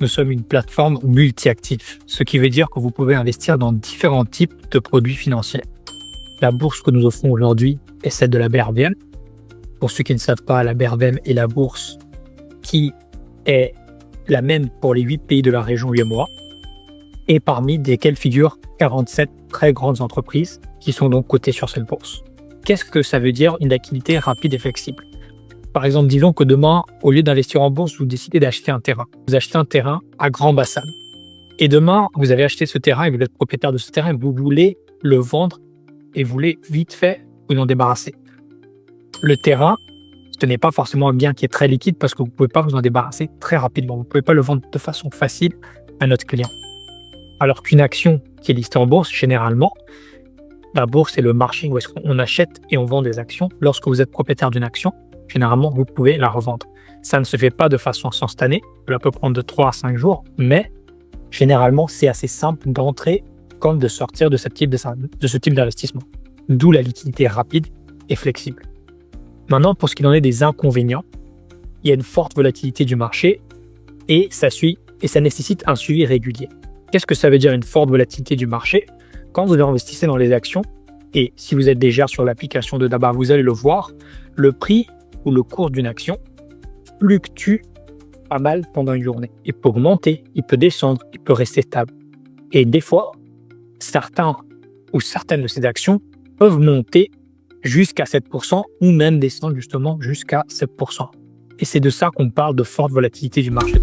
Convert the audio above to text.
nous sommes une plateforme multi-actifs, ce qui veut dire que vous pouvez investir dans différents types de produits financiers. La bourse que nous offrons aujourd'hui est celle de la BRVM. Pour ceux qui ne savent pas, la BRVM est la bourse qui est la même pour les 8 pays de la région UEMOA et parmi desquels figurent 47 très grandes entreprises qui sont donc cotées sur cette bourse. Qu'est-ce que ça veut dire une liquidité rapide et flexible? Par exemple, disons que demain, au lieu d'investir en bourse, vous décidez d'acheter un terrain. Vous achetez un terrain à Grand-Bassam. Et demain, vous avez acheté ce terrain et vous êtes propriétaire de ce terrain et vous voulez le vendre et vous voulez vite fait vous en débarrasser. Le terrain, ce n'est pas forcément un bien qui est très liquide parce que vous ne pouvez pas vous en débarrasser très rapidement. Vous ne pouvez pas le vendre de façon facile à notre client. Alors qu'une action qui est listée en bourse, généralement, la bourse est le marché où est-ce qu'on achète et on vend des actions. Lorsque vous êtes propriétaire d'une action, généralement, vous pouvez la revendre. Ça ne se fait pas de façon instantanée. Cela peut prendre de 3 à 5 jours, mais généralement, c'est assez simple d'entrer comme de sortir de ce type d'investissement. D'où la liquidité rapide et flexible. Maintenant, pour ce qu'il en est des inconvénients, il y a une forte volatilité du marché et ça nécessite un suivi régulier. Qu'est-ce que ça veut dire une forte volatilité du marché? Quand vous investissez dans les actions, et si vous êtes déjà sur l'application de Daba, vous allez le voir, le prix ou le cours d'une action fluctue pas mal pendant une journée. Il peut augmenter, il peut descendre, il peut rester stable. Et des fois, certains ou certaines de ces actions peuvent monter jusqu'à 7% ou même descendre justement jusqu'à 7%. Et c'est de ça qu'on parle de forte volatilité du marché.